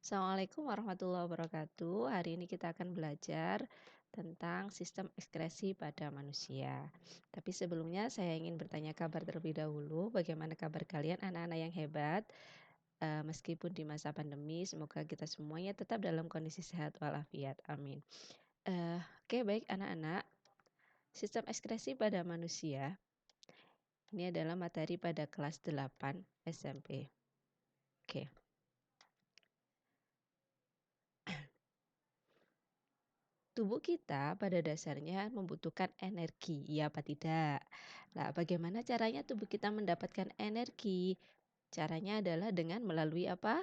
Assalamualaikum warahmatullahi wabarakatuh. Hari ini kita akan belajar tentang sistem ekskresi pada manusia. Tapi sebelumnya saya ingin bertanya kabar terlebih dahulu. Bagaimana kabar kalian anak-anak yang hebat? Meskipun di masa pandemi, semoga kita semuanya tetap dalam kondisi sehat walafiat. Amin. Oke, baik anak-anak. Sistem ekskresi pada manusia ini adalah materi pada kelas 8 SMP. Oke. Tubuh kita pada dasarnya membutuhkan energi, iya apa tidak? Nah, bagaimana caranya tubuh kita mendapatkan energi? Caranya adalah dengan melalui apa?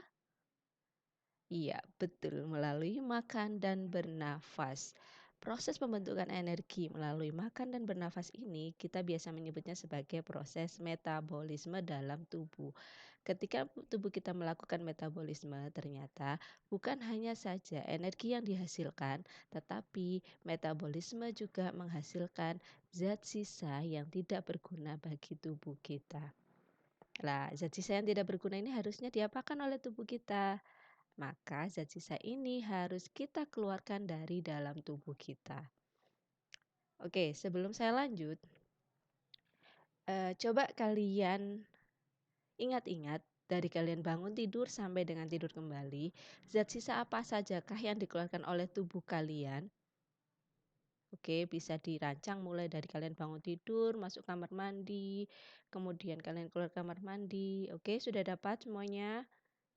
Iya, betul, melalui makan dan bernafas. Proses pembentukan energi melalui makan dan bernafas ini kita biasa menyebutnya sebagai proses metabolisme dalam tubuh. Ketika tubuh kita melakukan metabolisme, ternyata bukan hanya saja energi yang dihasilkan, tetapi metabolisme juga menghasilkan zat sisa yang tidak berguna bagi tubuh kita. Nah, zat sisa yang tidak berguna ini harusnya diapakan oleh tubuh kita? Maka zat sisa ini harus kita keluarkan dari dalam tubuh kita. Oke, sebelum saya lanjut, coba kalian ingat-ingat dari kalian bangun tidur sampai dengan tidur kembali, zat sisa apa sajakah yang dikeluarkan oleh tubuh kalian? Oke, bisa dirancang mulai dari kalian bangun tidur, masuk kamar mandi, kemudian kalian keluar kamar mandi. Oke, sudah dapat semuanya?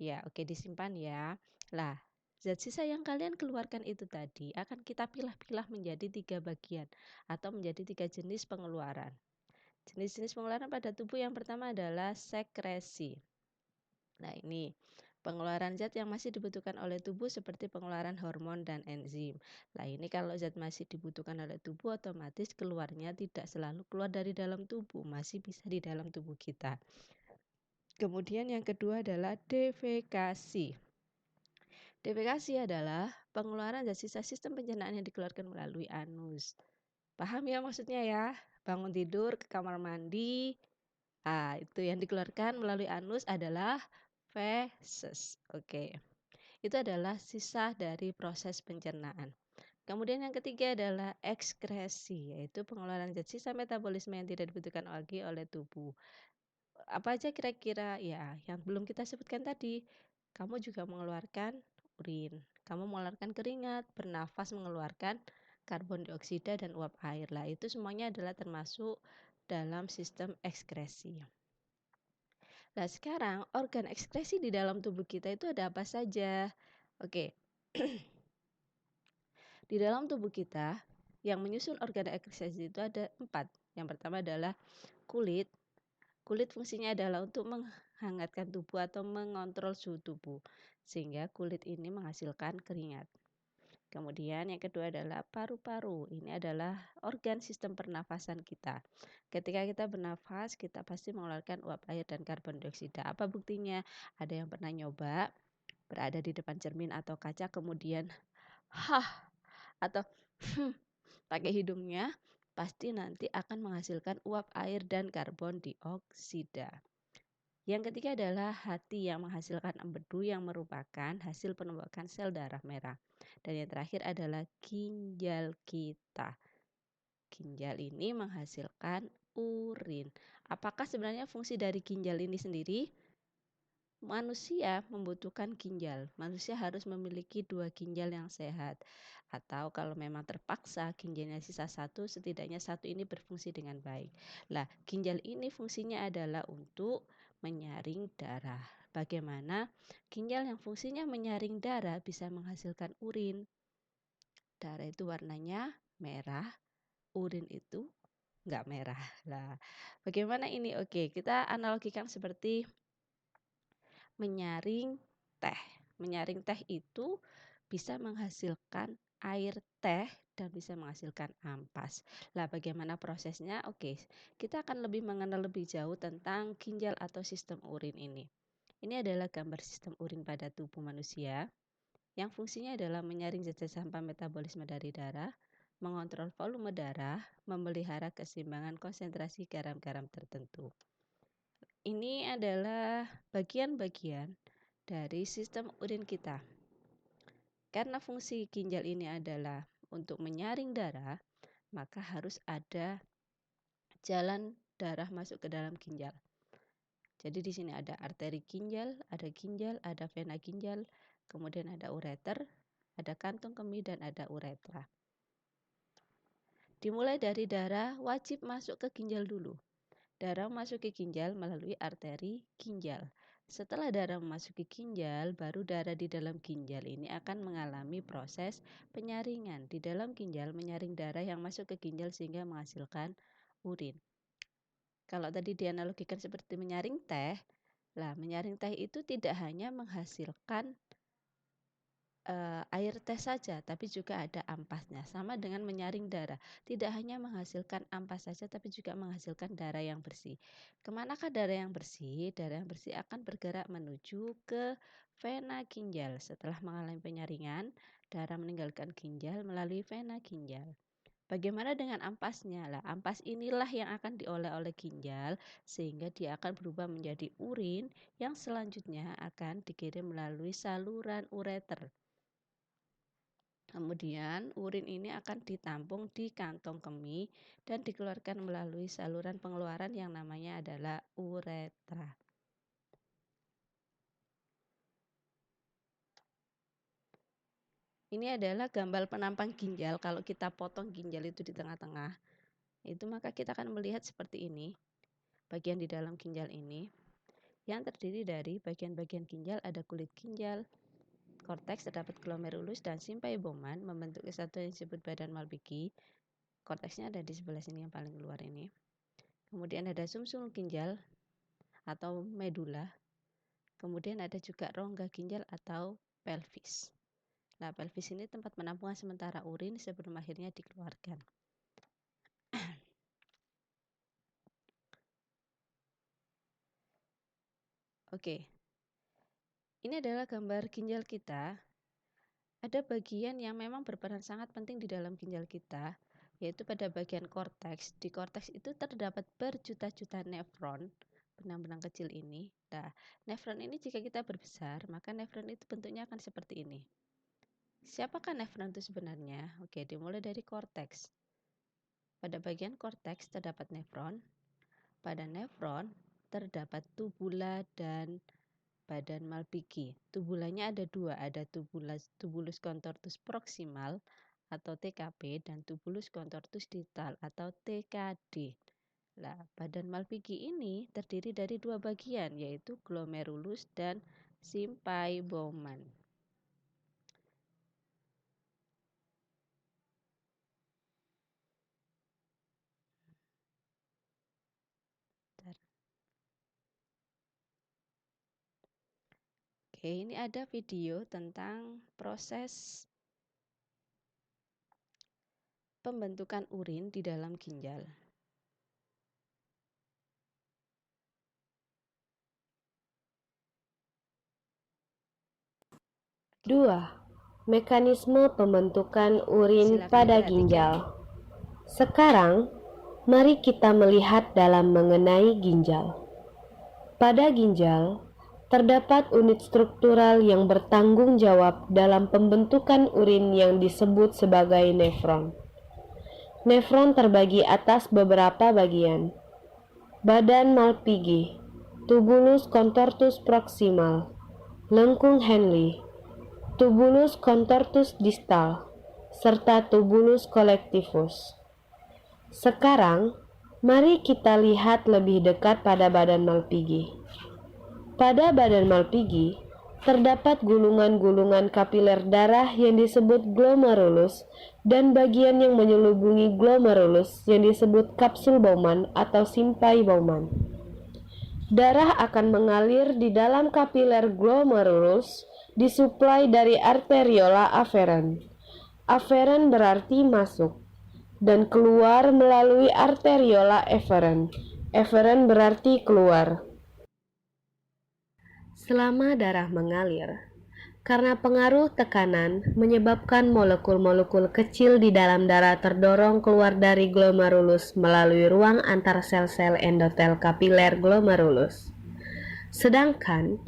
Ya, oke disimpan ya. Lah, zat sisa yang kalian keluarkan itu tadi akan kita pilah-pilah menjadi 3 bagian atau menjadi 3 jenis pengeluaran. Jenis-jenis pengeluaran pada tubuh yang pertama adalah sekresi. Nah, ini pengeluaran zat yang masih dibutuhkan oleh tubuh seperti pengeluaran hormon dan enzim. Nah, ini kalau zat masih dibutuhkan oleh tubuh otomatis keluarnya tidak selalu keluar dari dalam tubuh, masih bisa di dalam tubuh kita. Kemudian yang kedua adalah defekasi. Defekasi adalah pengeluaran zat sisa sistem pencernaan yang dikeluarkan melalui anus. Paham ya maksudnya ya? Bangun tidur ke kamar mandi, itu yang dikeluarkan melalui anus adalah feses. Oke. Itu adalah sisa dari proses pencernaan. Kemudian yang ketiga adalah ekskresi, yaitu pengeluaran zat sisa metabolisme yang tidak dibutuhkan lagi oleh tubuh. Apa aja kira-kira? Ya, yang belum kita sebutkan tadi. Kamu juga mengeluarkan urin, kamu mengeluarkan keringat, bernafas mengeluarkan karbon dioksida dan uap air. Lah, itu semuanya adalah termasuk dalam sistem ekskresi. Nah, sekarang organ ekskresi di dalam tubuh kita itu ada apa saja? Oke. Di dalam tubuh kita yang menyusun organ ekskresi itu ada 4. Yang pertama adalah kulit. Kulit fungsinya adalah untuk menghangatkan tubuh atau mengontrol suhu tubuh, sehingga kulit ini menghasilkan keringat. Kemudian yang kedua adalah paru-paru. Ini adalah organ sistem pernafasan kita. Ketika kita bernafas, kita pasti mengeluarkan uap air dan karbon dioksida. Apa buktinya? Ada yang pernah nyoba berada di depan cermin atau kaca kemudian hah atau pakai hidungnya, pasti nanti akan menghasilkan uap air dan karbon dioksida. Yang ketiga adalah hati yang menghasilkan empedu yang merupakan hasil penumbukan sel darah merah. Dan yang terakhir adalah ginjal kita. Ginjal ini menghasilkan urin. Apakah sebenarnya fungsi dari ginjal ini sendiri? Manusia membutuhkan ginjal. Manusia harus memiliki 2 ginjal yang sehat. Atau kalau memang terpaksa ginjalnya sisa 1, setidaknya 1 ini berfungsi dengan baik. Lah, ginjal ini fungsinya adalah untuk menyaring darah. Bagaimana ginjal yang fungsinya menyaring darah bisa menghasilkan urin? Darah itu warnanya merah, urin itu enggak merah. Lah, bagaimana ini? Oke, kita analogikan seperti menyaring teh. Menyaring teh itu bisa menghasilkan air teh dan bisa menghasilkan ampas. Lah, bagaimana prosesnya? Oke, kita akan lebih mengenal lebih jauh tentang ginjal atau sistem urin ini. Ini adalah gambar sistem urin pada tubuh manusia yang fungsinya adalah menyaring zat sampah metabolisme dari darah, mengontrol volume darah, memelihara keseimbangan konsentrasi garam-garam tertentu. Ini adalah bagian-bagian dari sistem urin kita. Karena fungsi ginjal ini adalah untuk menyaring darah, maka harus ada jalan darah masuk ke dalam ginjal. Jadi di sini ada arteri ginjal, ada vena ginjal, kemudian ada ureter, ada kantung kemih, dan ada uretra. Dimulai dari darah wajib masuk ke ginjal dulu. Darah masuk ke ginjal melalui arteri ginjal. Setelah darah memasuki ginjal, baru darah di dalam ginjal ini akan mengalami proses penyaringan. Di dalam ginjal menyaring darah yang masuk ke ginjal sehingga menghasilkan urin. Kalau tadi dianalogikan seperti menyaring teh, menyaring teh itu tidak hanya menghasilkan air teh saja, tapi juga ada ampasnya. Sama dengan menyaring darah, tidak hanya menghasilkan ampas saja, tapi juga menghasilkan darah yang bersih. Kemanakah darah yang bersih? Darah yang bersih akan bergerak menuju ke vena ginjal. Setelah mengalami penyaringan, darah meninggalkan ginjal melalui vena ginjal. Bagaimana dengan ampasnya? Ampas inilah yang akan diolah oleh ginjal sehingga dia akan berubah menjadi urin yang selanjutnya akan dikirim melalui saluran ureter. Kemudian urin ini akan ditampung di kantong kemih dan dikeluarkan melalui saluran pengeluaran yang namanya adalah uretra. Ini adalah gambar penampang ginjal. Kalau kita potong ginjal itu di tengah-tengah, itu maka kita akan melihat seperti ini. Bagian di dalam ginjal ini yang terdiri dari bagian-bagian ginjal, ada kulit ginjal, korteks, terdapat glomerulus dan simpai Bowman membentuk kesatuan yang disebut badan Malpighi. Korteksnya ada di sebelah sini yang paling luar ini. Kemudian ada sumsum ginjal atau medula. Kemudian ada juga rongga ginjal atau pelvis. Pelvis ini tempat penampungan sementara urin sebelum akhirnya dikeluarkan. Oke. Ini adalah gambar ginjal kita. Ada bagian yang memang berperan sangat penting di dalam ginjal kita, yaitu pada bagian korteks. Di korteks itu terdapat berjuta-juta nefron, benang-benang kecil ini. Nefron ini jika kita berbesar, maka nefron itu bentuknya akan seperti ini. Siapakah nefron itu sebenarnya? Oke, dimulai dari korteks. Pada bagian korteks terdapat nefron. Pada nefron terdapat tubula dan badan Malpighi. Tubulanya ada dua, ada tubulus contortus proximal atau TKP dan tubulus contortus distal atau TKD. Badan Malpighi ini terdiri dari dua bagian, yaitu glomerulus dan simpai Bowman. Oke, ini ada video tentang proses pembentukan urin di dalam ginjal. Dua, mekanisme pembentukan urin pada ginjal. Sekarang, mari kita melihat dalam mengenai ginjal. Pada ginjal, terdapat unit struktural yang bertanggung jawab dalam pembentukan urin yang disebut sebagai nefron. Nefron terbagi atas beberapa bagian. Badan Malpighi, tubulus contortus proximal, lengkung Henle, tubulus contortus distal, serta tubulus collectivus. Sekarang, mari kita lihat lebih dekat pada badan Malpighi. Pada badan Malpighi, terdapat gulungan-gulungan kapiler darah yang disebut glomerulus dan bagian yang menyelubungi glomerulus yang disebut kapsul Bowman atau simpai Bowman. Darah akan mengalir di dalam kapiler glomerulus disuplai dari arteriola afferent. Afferent berarti masuk dan keluar melalui arteriola efferent. Efferent berarti keluar. Selama darah mengalir, karena pengaruh tekanan menyebabkan molekul-molekul kecil di dalam darah terdorong keluar dari glomerulus melalui ruang antar sel-sel endotel kapiler glomerulus. Sedangkan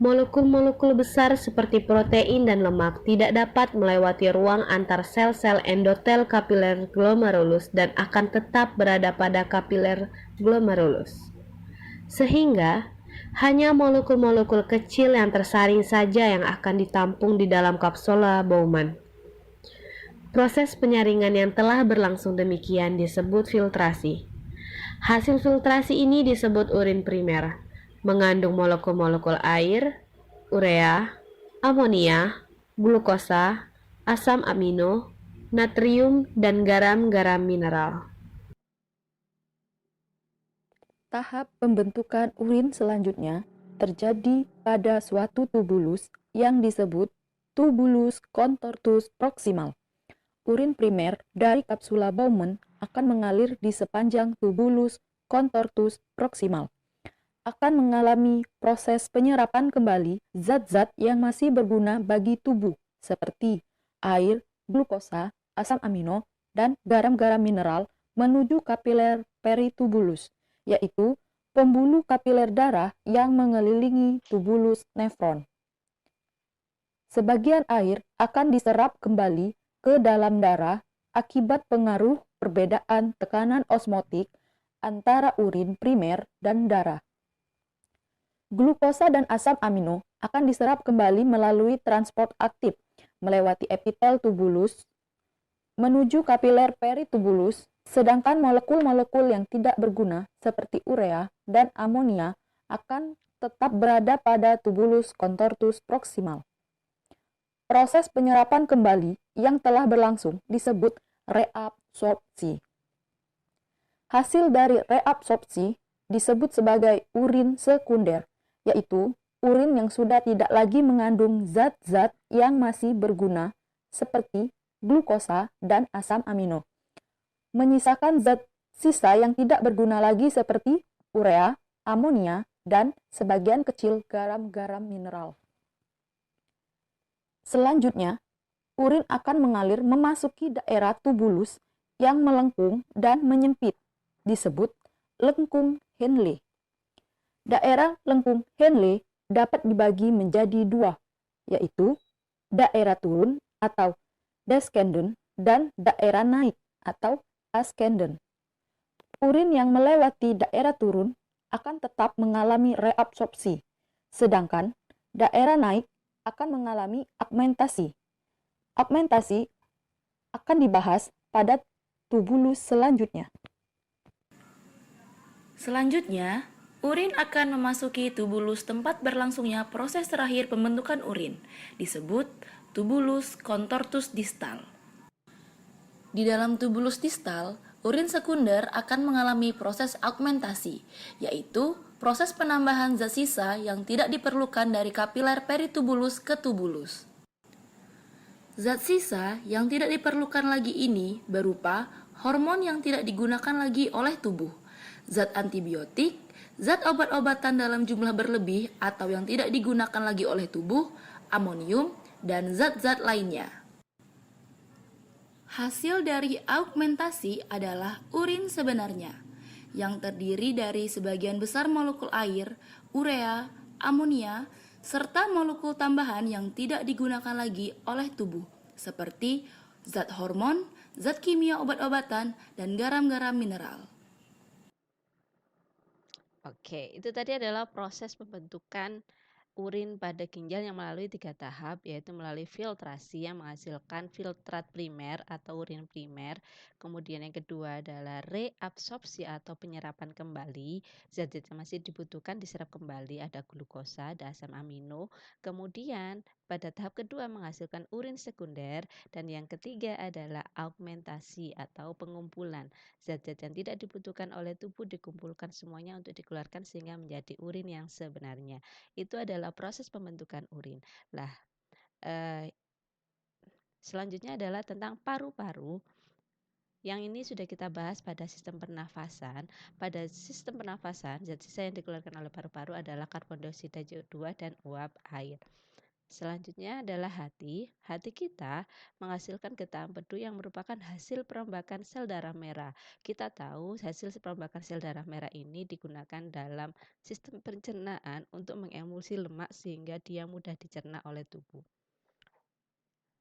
Molekul-molekul besar seperti protein dan lemak tidak dapat melewati ruang antar sel-sel endotel kapiler glomerulus dan akan tetap berada pada kapiler glomerulus. Sehingga hanya molekul-molekul kecil yang tersaring saja yang akan ditampung di dalam kapsula Bowman. Proses penyaringan yang telah berlangsung demikian disebut filtrasi. Hasil filtrasi ini disebut urin primer, mengandung molekul-molekul air, urea, amonia, glukosa, asam amino, natrium, dan garam-garam mineral. Tahap pembentukan urin selanjutnya terjadi pada suatu tubulus yang disebut tubulus contortus proximal. Urin primer dari kapsula Bowman akan mengalir di sepanjang tubulus contortus proximal. Akan mengalami proses penyerapan kembali zat-zat yang masih berguna bagi tubuh seperti air, glukosa, asam amino, dan garam-garam mineral menuju kapiler peritubulus, yaitu pembuluh kapiler darah yang mengelilingi tubulus nefron. Sebagian air akan diserap kembali ke dalam darah akibat pengaruh perbedaan tekanan osmotik antara urin primer dan darah. Glukosa dan asam amino akan diserap kembali melalui transport aktif melewati epitel tubulus menuju kapiler peritubulus, sedangkan molekul-molekul yang tidak berguna seperti urea dan amonia akan tetap berada pada tubulus contortus proximal. Proses penyerapan kembali yang telah berlangsung disebut reabsorpsi. Hasil dari reabsorpsi disebut sebagai urin sekunder, yaitu urin yang sudah tidak lagi mengandung zat-zat yang masih berguna seperti glukosa dan asam amino, menyisakan zat sisa yang tidak berguna lagi seperti urea, amonia, dan sebagian kecil garam-garam mineral. Selanjutnya, urin akan mengalir memasuki daerah tubulus yang melengkung dan menyempit, disebut lengkung Henle. Daerah lengkung Henle dapat dibagi menjadi dua, yaitu daerah turun atau descendant dan daerah naik atau ascendant. Urin yang melewati daerah turun akan tetap mengalami reabsorpsi, sedangkan daerah naik akan mengalami augmentasi. Augmentasi akan dibahas pada tubulus selanjutnya. Selanjutnya, urin akan memasuki tubulus tempat berlangsungnya proses terakhir pembentukan urin, disebut tubulus contortus distal. Di dalam tubulus distal, urin sekunder akan mengalami proses augmentasi, yaitu proses penambahan zat sisa yang tidak diperlukan dari kapiler peritubulus ke tubulus. Zat sisa yang tidak diperlukan lagi ini berupa hormon yang tidak digunakan lagi oleh tubuh, zat antibiotik, zat obat-obatan dalam jumlah berlebih atau yang tidak digunakan lagi oleh tubuh, amonium, dan zat-zat lainnya. Hasil dari augmentasi adalah urin sebenarnya, yang terdiri dari sebagian besar molekul air, urea, amonia, serta molekul tambahan yang tidak digunakan lagi oleh tubuh, seperti zat hormon, zat kimia obat-obatan, dan garam-garam mineral. Oke, itu tadi adalah proses pembentukan urin pada ginjal yang melalui 3 tahap, yaitu melalui filtrasi yang menghasilkan filtrat primer atau urin primer. Kemudian yang kedua adalah reabsorpsi atau penyerapan kembali. Zat-zat yang masih dibutuhkan diserap kembali, ada glukosa, ada asam amino. Kemudian pada tahap kedua menghasilkan urin sekunder, dan yang ketiga adalah augmentasi atau pengumpulan. Zat-zat yang tidak dibutuhkan oleh tubuh dikumpulkan semuanya untuk dikeluarkan sehingga menjadi urin yang sebenarnya. Itu adalah proses pembentukan urin. Lah, selanjutnya adalah tentang paru-paru. Yang ini sudah kita bahas pada sistem pernafasan. Pada sistem pernafasan, zat sisa yang dikeluarkan oleh paru-paru adalah karbon dioksida CO2 dan uap air. Selanjutnya adalah hati. Hati kita menghasilkan getah empedu yang merupakan hasil perombakan sel darah merah. Kita tahu hasil perombakan sel darah merah ini digunakan dalam sistem pencernaan untuk mengemulsi lemak sehingga dia mudah dicerna oleh tubuh.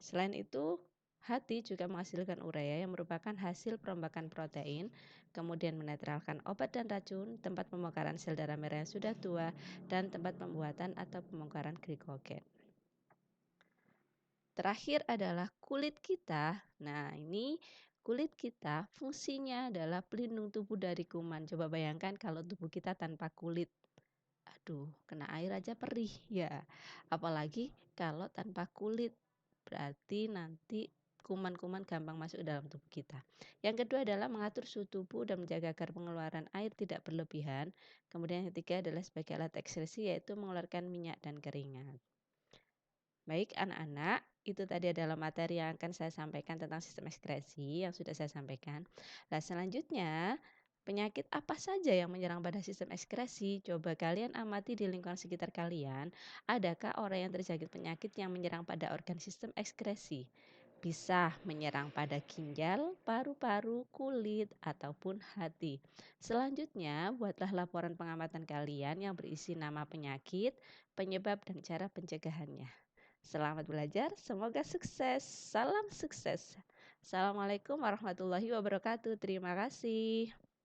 Selain itu, hati juga menghasilkan urea yang merupakan hasil perombakan protein, kemudian menetralkan obat dan racun, tempat pembongkaran sel darah merah yang sudah tua, dan tempat pembuatan atau pembongkaran glikogen. Terakhir adalah kulit kita. Nah, ini kulit kita fungsinya adalah pelindung tubuh dari kuman. Coba bayangkan kalau tubuh kita tanpa kulit. Aduh, kena air aja perih ya. Apalagi kalau tanpa kulit. Berarti nanti kuman-kuman gampang masuk dalam tubuh kita. Yang kedua adalah mengatur suhu tubuh dan menjaga agar pengeluaran air tidak berlebihan. Kemudian yang ketiga adalah sebagai alat ekskresi yaitu mengeluarkan minyak dan keringat. Baik anak-anak, itu tadi adalah materi yang akan saya sampaikan tentang sistem ekskresi yang sudah saya sampaikan. Nah, selanjutnya, penyakit apa saja yang menyerang pada sistem ekskresi? Coba kalian amati di lingkungan sekitar kalian, adakah orang yang terjangkit penyakit yang menyerang pada organ sistem ekskresi? Bisa menyerang pada ginjal, paru-paru, kulit, ataupun hati. Selanjutnya, buatlah laporan pengamatan kalian yang berisi nama penyakit, penyebab, dan cara pencegahannya. Selamat belajar, semoga sukses. Salam sukses. Assalamualaikum warahmatullahi wabarakatuh. Terima kasih.